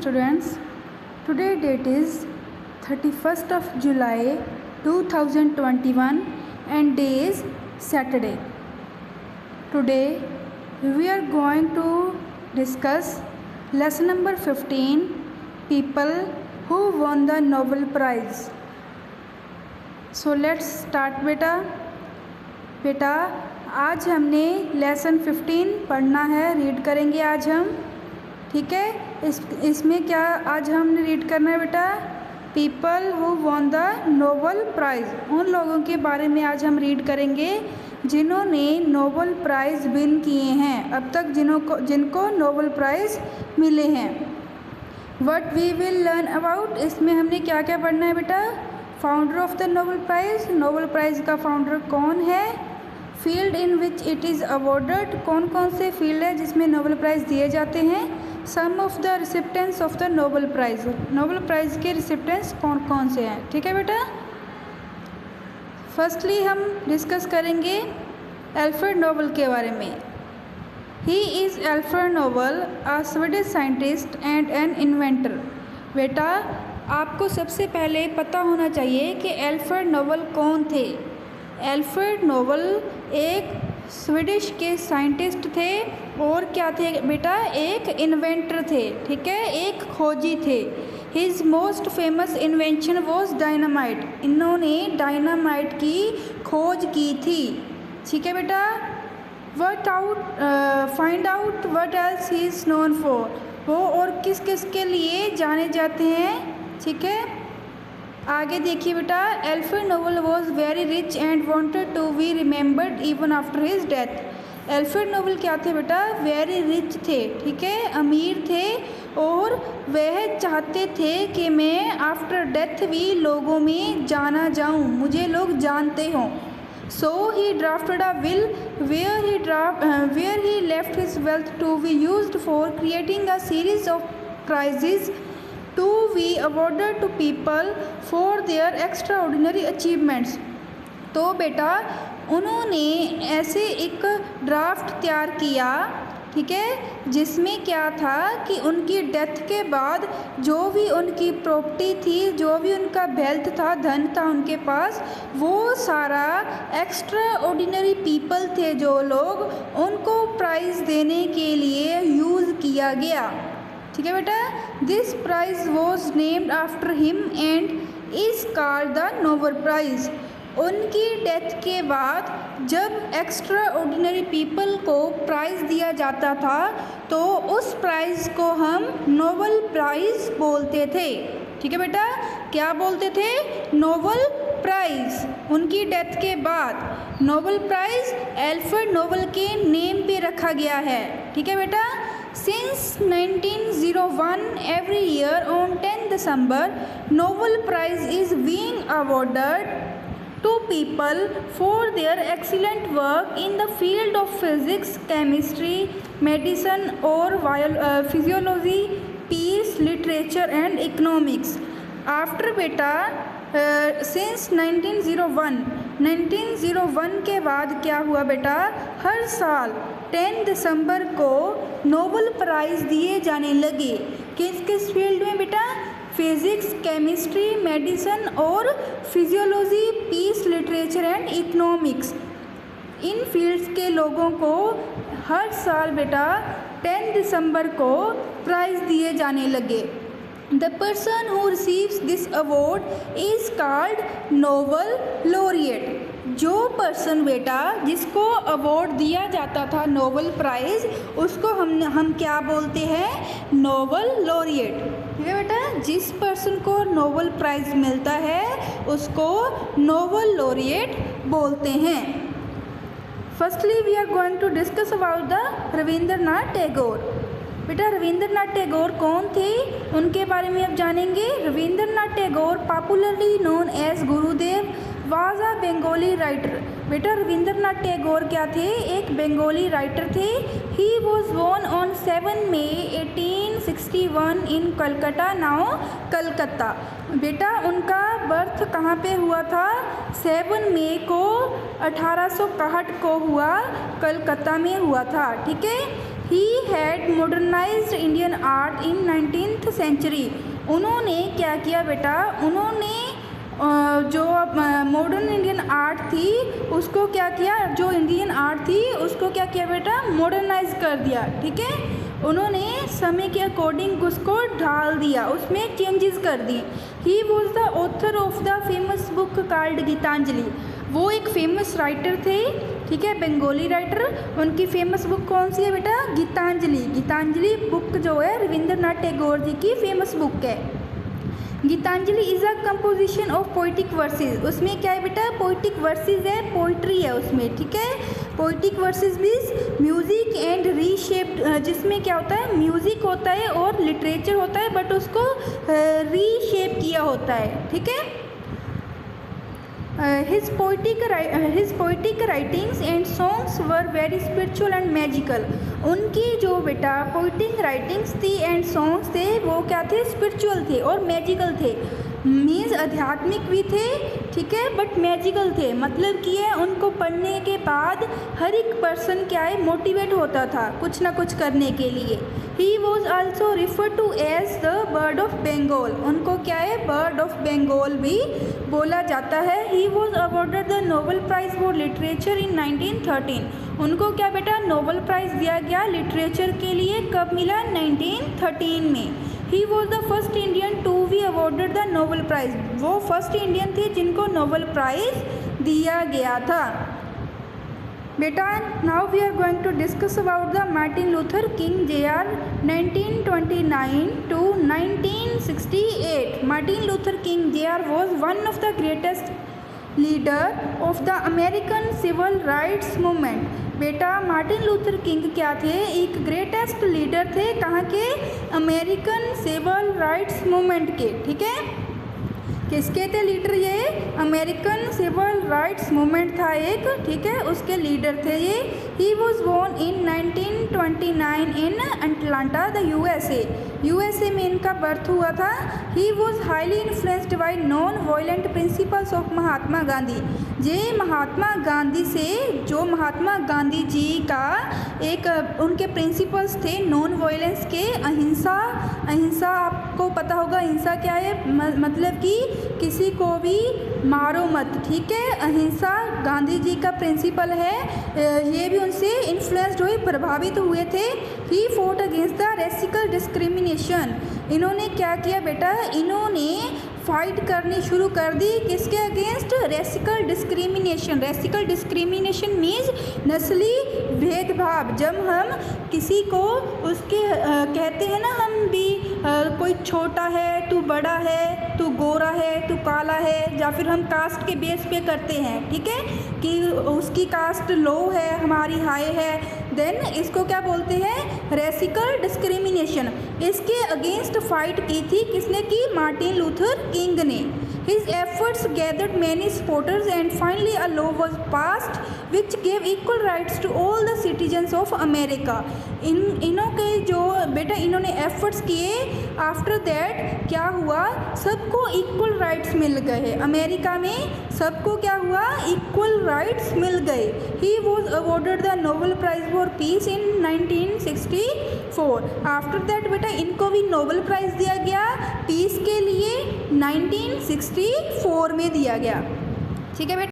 students. Today date is 31st of July 2021 and day is Saturday. Today we are going to discuss lesson number 15, people who won the Nobel Prize. So let's start बेटा आज हमने lesson 15 पढ़ना है, read करेंगे आज हम, ठीक है। इसमें क्या आज हमने रीड करना है बेटा, people who won the Nobel prize. उन लोगों के बारे में आज हम रीड करेंगे जिन्होंने नोबल प्राइज़ विन किए हैं, अब तक जिनको नोबल प्राइज़ मिले हैं। What we will learn about, इसमें हमने क्या क्या पढ़ना है बेटा, founder of the Nobel prize, Nobel prize का फाउंडर कौन है, field in which it is awarded, कौन कौन से फील्ड है जिसमें नोबल प्राइज़ दिए जाते हैं, some of the recipients of the Nobel prize, Nobel prize के रिसिप्टेंट्स कौन कौन से हैं, ठीक है बेटा। फर्स्टली हम डिस्कस करेंगे अल्फ्रेड नोबल के बारे में। He is Alfred Nobel, a Swedish scientist and an inventor. बेटा आपको सबसे पहले पता होना चाहिए कि अल्फ्रेड नोबल कौन थे। अल्फ्रेड नोबल एक स्वीडिश के साइंटिस्ट थे और क्या थे बेटा, एक इन्वेंटर थे, ठीक है, एक खोजी थे। His most famous invention was dynamite, इन्होंने डायनामाइट की खोज की थी, ठीक है बेटा। Find out what else he is known for, वो और किस किस के लिए जाने जाते हैं, ठीक है। आगे देखिए बेटा, Alfred Nobel was very rich and wanted to be remembered even after his death. Alfred Nobel क्या थे बेटा, वेरी रिच थे, ठीक है, अमीर थे और वह चाहते थे कि मैं आफ्टर डेथ भी लोगों में जाना जाऊं, मुझे लोग जानते हों। So he drafted a will where he left his wealth to be used for creating a series of prizes to be awarded to people for their extraordinary achievements। तो बेटा उन्होंने ऐसे एक ड्राफ्ट तैयार किया, ठीक है, जिसमें क्या था कि उनकी डेथ के बाद जो भी उनकी प्रॉपर्टी थी, जो भी उनका वेल्थ था, धन था उनके पास, वो सारा एक्स्ट्रा ऑर्डिनरी पीपल थे जो लोग, उनको प्राइज़ देने के लिए यूज़ किया गया, ठीक है बेटा। This prize was named after him and is called the Nobel prize. उनकी डेथ के बाद जब एक्स्ट्रा ऑर्डिनरी पीपल को प्राइज़ दिया जाता था तो उस प्राइज़ को हम नोबल प्राइज़ बोलते थे, ठीक है बेटा। क्या बोलते थे, नोबल प्राइज़। उनकी डेथ के बाद नोबल प्राइज़ अल्फ्रेड नोबल के नेम पे रखा गया है, ठीक है बेटा। Since 1901 every year on 10 December Nobel prize is being awarded to people for their excellent work in the field of physics, chemistry, medicine or physiology, peace, literature and economics। After बेटा since 1901 के बाद क्या हुआ बेटा, हर साल 10 दिसंबर को Nobel prize दिए जाने लगे। किस किस फील्ड में बेटा, फिज़िक्स, केमिस्ट्री, मेडिसिन और physiology, peace, literature and economics, इन फील्ड्स के लोगों को हर साल बेटा 10 दिसंबर को प्राइज़ दिए जाने लगे। The person who receives this award is called Nobel laureate. जो पर्सन बेटा जिसको अवार्ड दिया जाता था नोबल प्राइज़, उसको हम क्या बोलते हैं, नोबल लॉरिएट, ठीक है बेटा। जिस पर्सन को नोबल प्राइज़ मिलता है उसको नोबल लॉरिएट बोलते हैं। Firstly we are going to discuss about the Rabindranath Tagore. बेटा रविंद्रनाथ टैगोर कौन थे, उनके बारे में अब जानेंगे। Rabindranath Tagore popularly known as Gurudev was a Bengali writer. बेटा रविंद्रनाथ टैगोर क्या थे, एक बंगाली राइटर थे। He was born on 7 May 1861 in Calcutta, now Calcutta. बेटा उनका बर्थ कहाँ पे हुआ था, 7 मई को 1861 को हुआ, कलकत्ता में हुआ था, ठीक है। He had modernised Indian art in 19th century. उन्होंने क्या किया बेटा, उन्होंने जो मॉडर्न इंडियन आर्ट थी उसको क्या किया, जो इंडियन आर्ट थी उसको क्या किया बेटा, मॉडर्नाइज कर दिया। ठीक है, उन्होंने समय के अकॉर्डिंग उसको ढाल दिया, उसमें चेंजेस कर दी। He was the author of the famous book called Gitanjali. वो एक फेमस राइटर थे, ठीक है, बंगाली राइटर। उनकी फेमस बुक कौन सी है बेटा, गीतांजलि। गीतांजलि बुक जो है रविंद्रनाथ टैगोर जी की फेमस बुक है। Gitanjali is a composition of poetic verses. उसमें क्या है बेटा, पोइटिक वर्सेस है, पोइट्री है उसमें। ठीक है, poetic versus means music and reshaped, जिसमें क्या होता है, म्यूजिक होता है और लिटरेचर होता है, बट उसको रीशेप किया होता है। ठीक है, his poetic writings and songs were very spiritual and magical। उनकी जो बेटा पोइटिक राइटिंग्स थी एंड सॉन्ग्स थे वो क्या थे, स्पिरिचुअल थे और मैजिकल थे। मीन्स आध्यात्मिक भी थे, ठीक है, बट मैजिकल थे। मतलब कि है उनको पढ़ने के बाद हर एक पर्सन क्या है, मोटिवेट होता था कुछ ना कुछ करने के लिए। He was also refer to as the bard of Bengal. उनको क्या है, बर्ड ऑफ बंगाल भी बोला जाता है। He was awarded the Nobel prize for literature in 1913। उनको क्या बेटा, नोबेल प्राइज़ दिया गया लिटरेचर के लिए। कब मिला, 1913 में। He was the first Indian to be awarded the Nobel prize. वो फर्स्ट इंडियन थे जिनको नोबेल प्राइज़ दिया गया था। बेटा now we are going to discuss about the Martin Luther king Jr. 1929 to 1968। मार्टिन Luther king Jr. was one of the greatest leader of the American civil rights movement। बेटा Martin Luther king क्या थे, एक greatest leader थे, कहाँ के, American civil rights movement के। ठीक है, किसके थे लीडर, ये अमेरिकन सिविल राइट्स मूवमेंट था एक, ठीक है, उसके लीडर थे ये। He was born in 1929 in Atlanta the USA में इनका बर्थ हुआ था। He was highly influenced by non violent principles of Mahatma Gandhi. ये महात्मा गांधी से, जो महात्मा गांधी जी का एक उनके प्रिंसिपल्स थे नॉन वायलेंस के, अहिंसा आपको पता होगा अहिंसा क्या है, मतलब कि किसी को भी मारो मत। ठीक है, अहिंसा गांधी जी का प्रिंसिपल है। ये भी उनसे इन्फ्लुएंस्ड हुए, प्रभावित हुए थे। He fought against the racial discrimination. इन्होंने क्या किया बेटा, इन्होंने फाइट करनी शुरू कर दी, किसके अगेंस्ट, रेसिकल डिस्क्रिमिनेशन। रेसिकल डिस्क्रिमिनेशन मीन्स नस्ली भेदभाव। जब हम किसी को उसके कहते हैं ना, हम भी कोई छोटा है, तू बड़ा है, तू गोरा है, तू काला है, या फिर हम कास्ट के बेस पे करते हैं। ठीक है, कि उसकी कास्ट लो है, हमारी हाई है, देन इसको क्या बोलते हैं, रेसिकल डिस्क्रिमिनेशन। इसके अगेंस्ट फाइट की थी किसने की, मार्टिन लूथर किंग ने। His efforts gathered many supporters and finally a law was passed which gave equal rights to all the citizens of America। इनों के जो बेटा इन्होंने एफर्ट्स किए, आफ्टर दैट क्या हुआ, सबको इक्वल राइट्स मिल गए। अमेरिका में सबको क्या हुआ, इक्वल राइट्स मिल गए। He was awarded the Nobel prize for piece in 1964। After that बेटा इनको भी नोबेल प्राइज़ दिया गया पीस के लिए, 1964 में दिया गया। ठीक है बेटा।